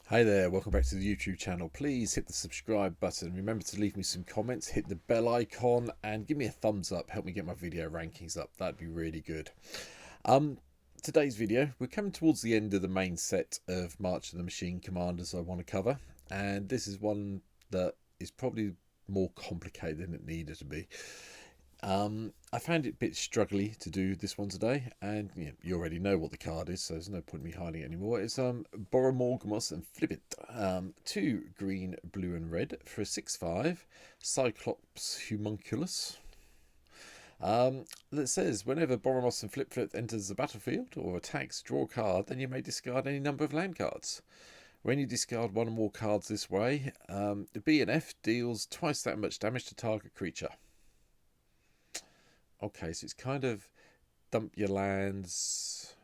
Hi there, welcome back to the YouTube channel. Please hit the subscribe button. Remember to leave me some comments, hit the bell icon and give me a thumbs up. Help me get my video rankings up. That'd be really good. Today's video, we're coming towards the end of the main set of March of the Machine commanders I want to cover. And this is one that is probably more complicated than it needed to be. I found it a bit struggly to do this one today, and you already know what the card is, so there's no point in me hiding it anymore. It's Borborygmos and Fblthp, 2 green, blue and red for a 6/5 Cyclops Homunculus. That says whenever Borborygmos and Fblthp enters the battlefield or attacks, draw a card, then you may discard any number of land cards. When you discard one or more cards this way, the B and F deals twice that much damage to target creature. Okay, so it's kind of dump your lands,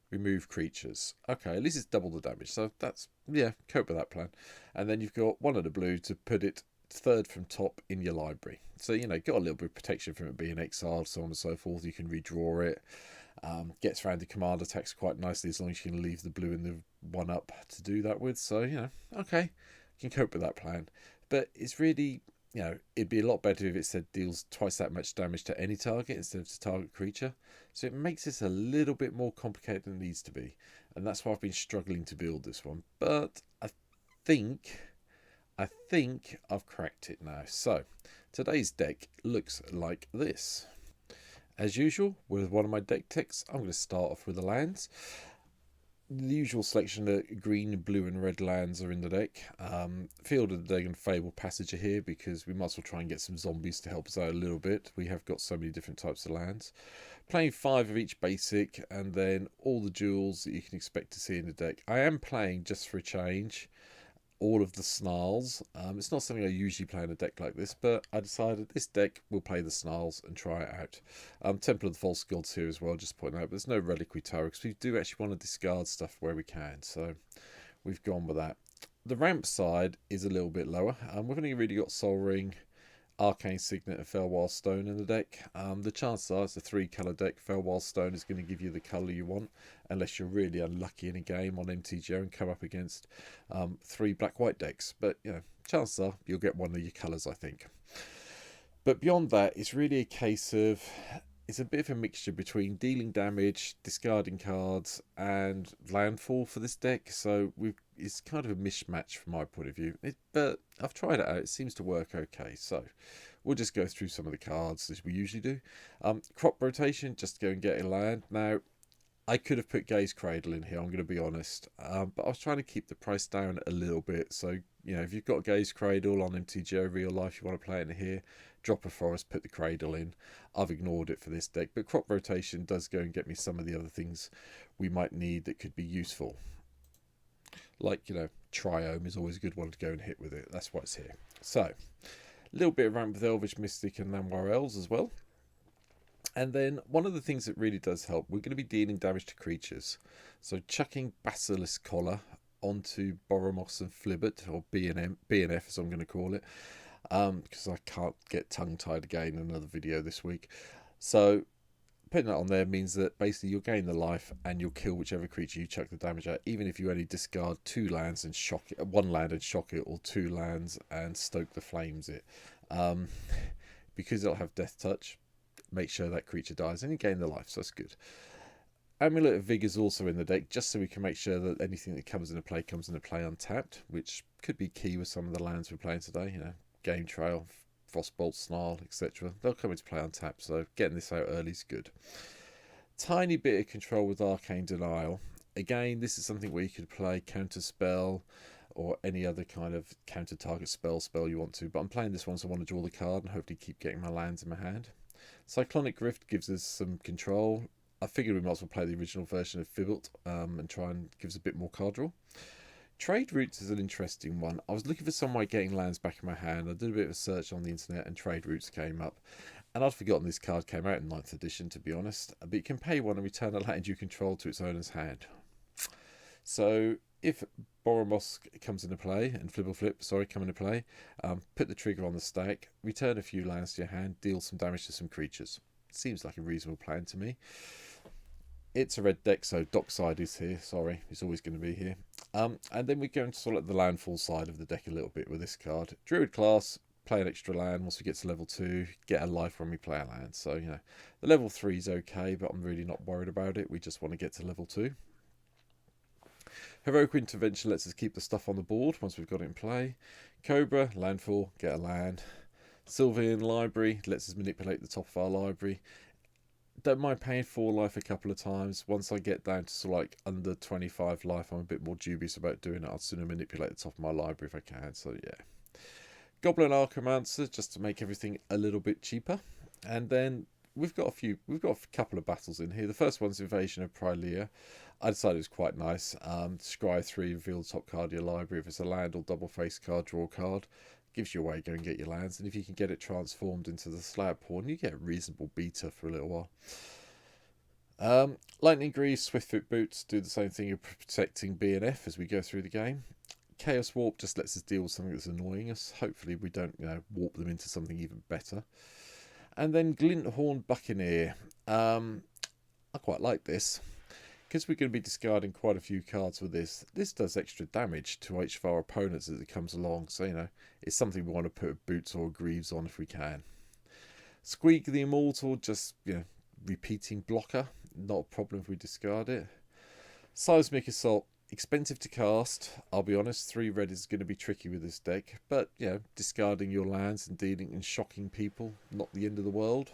remove creatures. Okay, at least it's double the damage. So that's, yeah, cope with that plan. And then you've got one of the blue to put it third from top in your library. So, got a little bit of protection from it being exiled, so on and so forth. You can redraw it. Gets around the command attacks quite nicely as long as you can leave the blue and the one up to do that with. So, okay, you can cope with that plan. But it's really... it'd be a lot better if it said deals twice that much damage to any target instead of to target creature. So it makes this a little bit more complicated than it needs to be. And that's why I've been struggling to build this one. But I think I've cracked it now. So today's deck looks like this. As usual, with one of my deck techs, I'm going to start off with the lands. The usual selection of green, blue and red lands are in the deck. Field of the Day and Fable Passage are here because we might as well try and get some zombies to help us out a little bit. We have got so many different types of lands. Playing 5 of each basic and then all the jewels that you can expect to see in the deck. I am playing, just for a change, all of the snarls. It's not something I usually play in a deck like this, but I decided this deck will play the snarls and try it out. Temple of the False Gods here as well, just pointing out. But there's no Reliquary Tower because we do actually want to discard stuff where we can, so we've gone with that. The ramp side is a little bit lower. We've only really got Sol Ring, Arcane Signet and Fellwile Stone in the deck. The chances are it's a 3-colour deck. Fellwile Stone is going to give you the colour you want, unless you're really unlucky in a game on MTGO and come up against 3 black-white decks. But, chances are you'll get one of your colours, I think. But beyond that, it's really a case of... it's a bit of a mixture between dealing damage, discarding cards, and landfall for this deck. So it's kind of a mismatch from my point of view. But I've tried it out. It seems to work okay. So we'll just go through some of the cards as we usually do. Crop rotation, just go and get a land. Now, I could have put Gaze Cradle in here, I'm going to be honest. But I was trying to keep the price down a little bit. So, if you've got Gaze Cradle on MTGO Real Life, you want to play it in here, drop a forest, put the Cradle in. I've ignored it for this deck. But crop rotation does go and get me some of the other things we might need that could be useful. Like, Triome is always a good one to go and hit with it. That's why it's here. So, a little bit of ramp with Elvish Mystic and Namwar Elves as well. And then one of the things that really does help, we're going to be dealing damage to creatures. So chucking Basilisk Collar onto Borborygmos and Fblthp, or B and F as I'm going to call it, because I can't get tongue-tied again in another video this week. So putting that on there means that basically you'll gain the life and you'll kill whichever creature you chuck the damage at, even if you only discard 2 lands and shock it, 1 land and shock it, or 2 lands and stoke the flames it. Because it'll have Death Touch, make sure that creature dies and you gain the life, so that's good. Amulet of Vigor is also in the deck, just so we can make sure that anything that comes into play untapped, which could be key with some of the lands we're playing today. Game Trail, Frostbolt, Snarl, etc. They'll come into play untapped, so getting this out early is good. Tiny bit of control with Arcane Denial. Again, this is something where you could play Counter Spell or any other kind of counter target spell you want to, but I'm playing this one so I want to draw the card and hopefully keep getting my lands in my hand. Cyclonic Rift gives us some control. I figured we might as well play the original version of Fblthp and try and give us a bit more card draw. Trade Routes is an interesting one. I was looking for some way of getting lands back in my hand. I did a bit of a search on the internet and Trade Routes came up. And I'd forgotten this card came out in 9th edition, to be honest. But you can pay 1 and return a land you control to its owner's hand. So if Borborygmos comes into play, and Fblthp, come into play, put the trigger on the stack, return a few lands to your hand, deal some damage to some creatures. Seems like a reasonable plan to me. It's a red deck, so Dockside is here. Sorry, it's always going to be here. And then we go into sort of the landfall side of the deck a little bit with this card. Druid class, play an extra land once we get to level 2, get a life when we play a land. So, you know, the level 3 is okay, but I'm really not worried about it. We just want to get to level 2. Heroic Intervention lets us keep the stuff on the board once we've got it in play. Cobra, landfall, get a land. Sylvan Library lets us manipulate the top of our library. Don't mind paying 4 life a couple of times. Once I get down to sort of like under 25 life, I'm a bit more dubious about doing it. I'd sooner manipulate the top of my library if I can. So yeah. Goblin Archomancer, just to make everything a little bit cheaper. And then we've got a couple of battles in here. The first one's Invasion of Prilea. I decided it was quite nice. Scry 3, reveal the top card of your library. If it's a land or double face card, draw a card. Gives you a way to go and get your lands, and if you can get it transformed into the slab pawn, you get a reasonable beta for a little while. Lightning Greaves, Swiftfoot Boots do the same thing of protecting B and F as we go through the game. Chaos Warp just lets us deal with something that's annoying us. Hopefully we don't, you know, warp them into something even better. And then Glinthorn Buccaneer. I quite like this. Because we're going to be discarding quite a few cards with this, this does extra damage to each of our opponents as it comes along. So, you know, it's something we want to put Boots or Greaves on if we can. Squeak the Immortal, just, you know, repeating blocker. Not a problem if we discard it. Seismic Assault, expensive to cast. I'll be honest, 3 red is going to be tricky with this deck. But, you know, discarding your lands and dealing and shocking people, not the end of the world.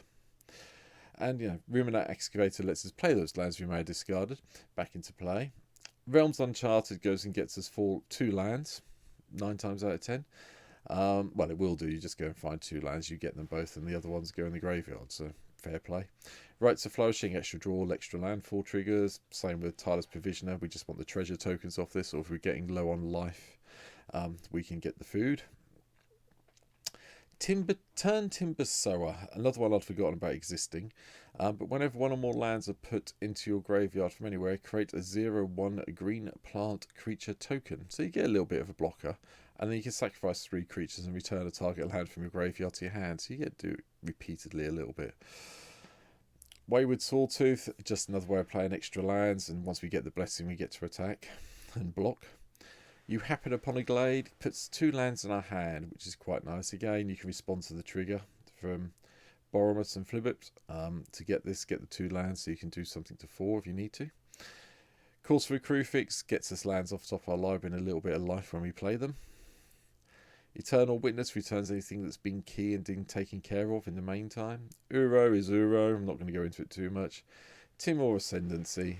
And, you know, Ruminate Excavator lets us play those lands we may have discarded back into play. Realms Uncharted goes and gets us 2 lands, 9 times out of 10. Well, it will do. You just go and find 2 lands, you get them both, and the other ones go in the graveyard, so fair play. Rites of Flourishing, extra draw, extra landfall triggers. Same with Tireless Provisioner. We just want the treasure tokens off this, or if we're getting low on life, we can get the food. Timber Sower, another one I'd forgotten about existing. But whenever 1 or more lands are put into your graveyard from anywhere, create a 0/1 green plant creature token. So you get a little bit of a blocker, and then you can sacrifice 3 creatures and return a target land from your graveyard to your hand. So you get to do it repeatedly a little bit. Wayward Sawtooth, just another way of playing extra lands, and once we get the blessing, we get to attack and block. You happen upon a glade, puts 2 lands in our hand, which is quite nice. Again, you can respond to the trigger from Borborygmos and Fblthp to get the 2 lands, so you can do something to 4 if you need to. Calls for a Crewfix, gets us lands off the top of our library and a little bit of life when we play them. Eternal Witness returns anything that's been key and been taken care of in the meantime. Uro is Uro, I'm not going to go into it too much. Timor Ascendancy,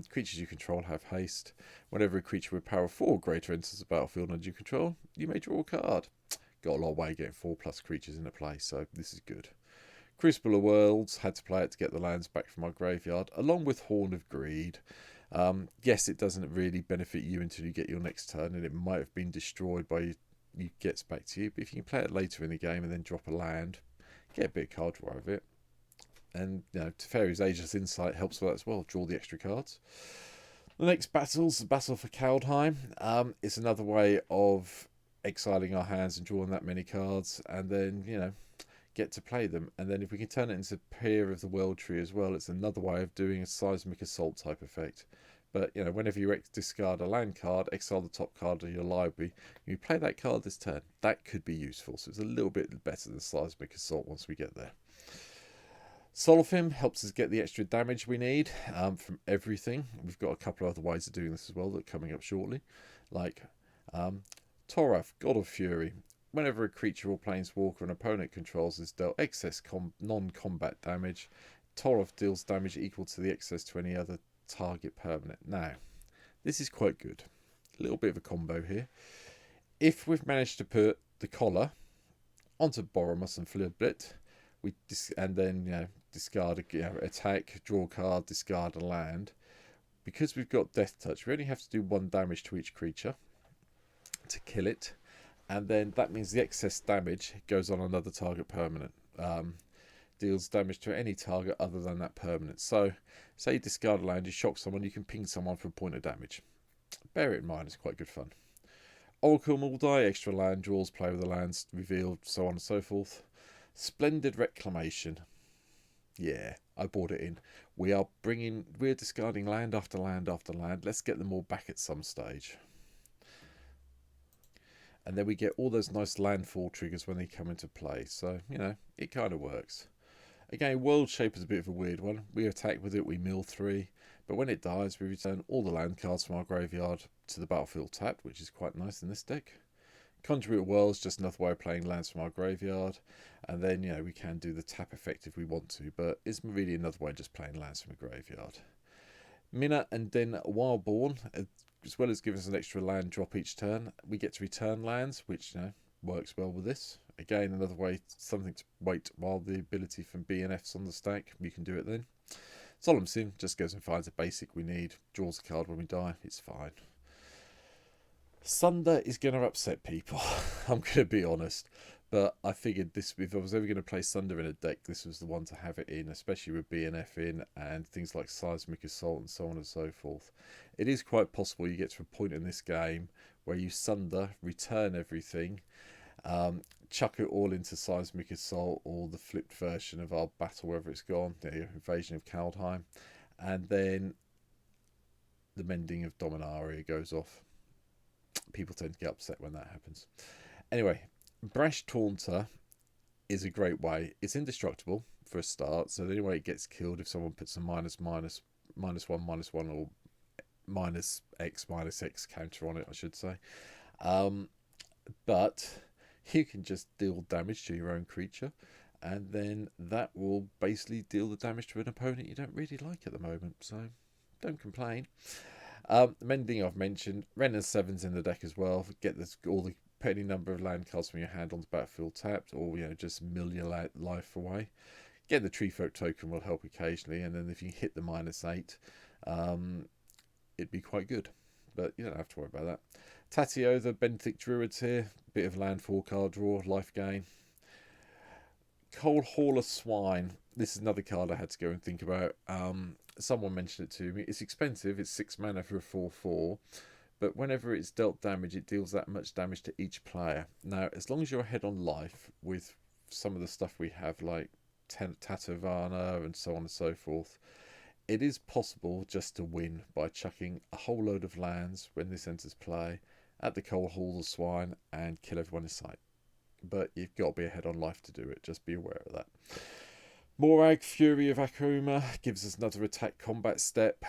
creatures you control have haste. Whenever a creature with power 4 or greater enters the battlefield under you control, you may draw a card. Got a lot of way getting 4+ creatures into play, so this is good. Crucible of Worlds, had to play it to get the lands back from our graveyard, along with Horn of Greed. Yes, it doesn't really benefit you until you get your next turn, and it might have been destroyed by you gets back to you, but if you can play it later in the game and then drop a land, get a bit of card draw out of it. And, you know, Teferi's Ageless Insight helps with that as well. Draw the extra cards. The next battle's the Battle for Kaldheim. It's another way of exiling our hands and drawing that many cards, and then, you know, get to play them. And then if we can turn it into Peer of the World Tree as well, it's another way of doing a Seismic Assault type effect. But, you know, whenever you discard a land card, exile the top card of your library, you play that card this turn. That could be useful. So it's a little bit better than Seismic Assault once we get there. Solifim helps us get the extra damage we need from everything. We've got a couple of other ways of doing this as well that are coming up shortly. Like Toraf, God of Fury. Whenever a creature or planeswalker an opponent controls is dealt excess non-combat damage, Toraf deals damage equal to the excess to any other target permanent. Now, this is quite good. A little bit of a combo here. If we've managed to put the collar onto Borborygmos and Fblthp, and then, you know, discard a attack, draw a card, discard a land. Because we've got Death Touch, we only have to do 1 damage to each creature to kill it, and then that means the excess damage goes on another target permanent. Deals damage to any target other than that permanent. So, say you discard a land, you shock someone, you can ping someone for a point of damage. Bear it in mind, it's quite good fun. Oracle Mordai, extra land draws, play with the lands revealed, so on and so forth. Splendid Reclamation. Yeah, I bought it in. We're discarding land after land after land. Let's get them all back at some stage. And then we get all those nice landfall triggers when they come into play. So, you know, it kind of works. Again, World Shape is a bit of a weird one. We attack with it, we mill 3, but when it dies, we return all the land cards from our graveyard to the battlefield tapped, which is quite nice in this deck. Contribute Worlds, just another way of playing lands from our graveyard, and then, you know, we can do the tap effect if we want to, but it's really another way of just playing lands from a graveyard. Mina and Den Wildborn, as well as giving us an extra land drop each turn, we get to return lands, which, you know, works well with this. Again, another way, something to wait while the ability from BNF's on the stack. We can do it then. Solemn Sin just goes and finds a basic we need, draws a card when we die, it's fine. Sunder is going to upset people, I'm going to be honest. But I figured this, if I was ever going to play Sunder in a deck, this was the one to have it in, especially with BNF in and things like Seismic Assault and so on and so forth. It is quite possible you get to a point in this game where you Sunder, return everything, chuck it all into Seismic Assault or the flipped version of our battle, wherever it's gone, the Invasion of Kaldheim, and then the Mending of Dominaria goes off. People tend to get upset when that happens. Anyway, Brash Taunter is a great way. It's indestructible for a start, so the only way it gets killed if someone puts a -1/-1 or -X counter on it, I should say. But you can just deal damage to your own creature, and then that will basically deal the damage to an opponent you don't really like at the moment, so don't complain. Mending I've mentioned. Ren and 7's in the deck as well. Get all the any number of land cards from your hand onto battlefield tapped, or, you know, just mill your life away. Getting the Tree Folk token will help occasionally, and then if you hit the -8, it'd be quite good. But you don't have to worry about that. Tatio, the Benthic Druids here. Bit of landfall card draw, life gain. Cold Hauler Swine. This is another card I had to go and think about. Someone mentioned it to me. It's expensive. It's 6 mana for a 4/4. But whenever it's dealt damage, it deals that much damage to each player. Now, as long as you're ahead on life with some of the stuff we have, like Tatovana and so on and so forth, it is possible just to win by chucking a whole load of lands when this enters play at the Cold Hauler Swine and kill everyone in sight. But you've got to be ahead on life to do it. Just be aware of that. Morag, Fury of Akuma, gives us another attack combat step.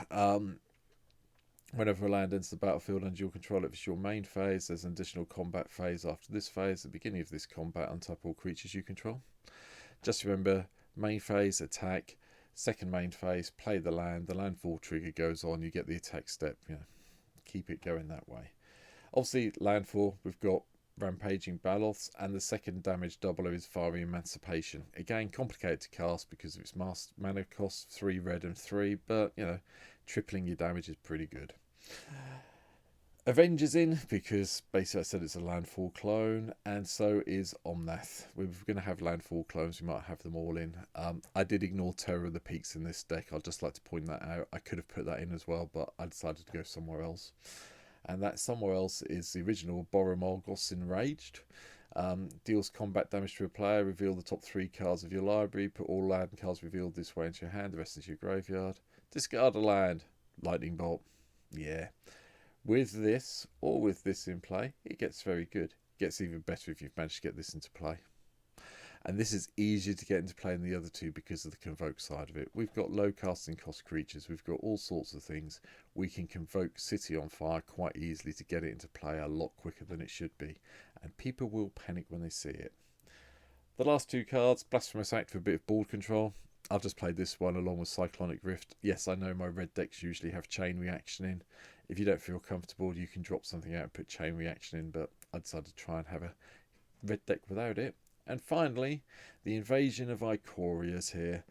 Whenever a land enters the battlefield under your control, if it's your main phase, there's an additional combat phase after this phase. At the beginning of this combat, untap all creatures you control. Just remember, main phase, attack. Second main phase, play the landfall trigger goes on, you get the attack step. You know, keep it going that way. Obviously, landfall, we've got Rampaging Baloths, and the second damage doubler is Fiery Emancipation. Again, complicated to cast because of its mana cost, 3 red and 3, but, you know, tripling your damage is pretty good. Avengers in, because basically I said it's a landfall clone, and so is Omnath. We're going to have landfall clones, we might have them all in. I did ignore Terror of the Peaks in this deck, I'd just like to point that out. I could have put that in as well, but I decided to go somewhere else. And that somewhere else is the original Borborygmos Enraged. Deals combat damage to a player, reveal the top 3 cards of your library, put all land cards revealed this way into your hand, the rest into your graveyard. Discard a land, Lightning Bolt. Yeah. With this, or with this in play, it gets very good. It gets even better if you've managed to get this into play. And this is easier to get into play than the other two because of the convoke side of it. We've got low casting cost creatures, we've got all sorts of things. We can convoke City on Fire quite easily to get it into play a lot quicker than it should be. And people will panic when they see it. The last 2 cards, Blasphemous Act for a bit of board control. I've just played this one along with Cyclonic Rift. Yes, I know my red decks usually have Chain Reaction in. If you don't feel comfortable, you can drop something out and put Chain Reaction in, but I decided to try and have a red deck without it. And finally, the Invasion of Icoria's here.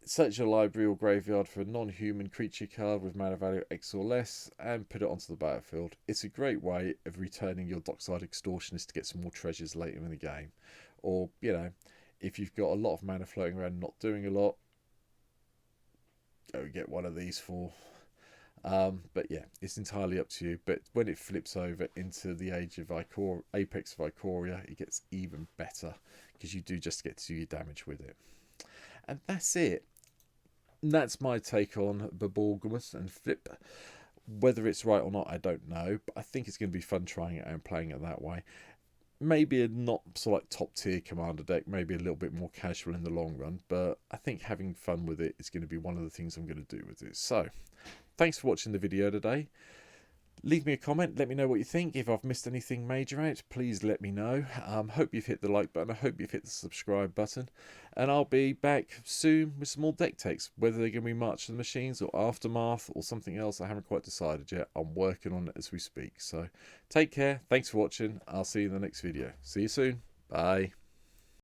Search your library or graveyard for a non-human creature card with mana value X or less and put it onto the battlefield. It's a great way of returning your Dockside Extortionist to get some more treasures later in the game. Or, you know, if you've got a lot of mana floating around not doing a lot, go get one of these for. But yeah, it's entirely up to you. But when it flips over into the age of Apex of Ikoria, it gets even better because you do just get to do your damage with it. And that's it. And that's my take on Borborygmos and Flip. Whether it's right or not, I don't know, but I think it's going to be fun trying it out and playing it that way. Maybe a not sort of like top tier commander deck, maybe a little bit more casual in the long run, but I think having fun with it is going to be one of the things I'm going to do with it. So thanks for watching the video today. Leave me a comment, let me know what you think. If I've missed anything major out, please let me know. Hope you've hit the like button, I hope you've hit the subscribe button, and I'll be back soon with some more deck takes, whether they're going to be March of the Machines or Aftermath or something else. I haven't quite decided yet. I'm working on it as we speak. So take care, thanks for watching, I'll see you in the next video. See you soon, bye.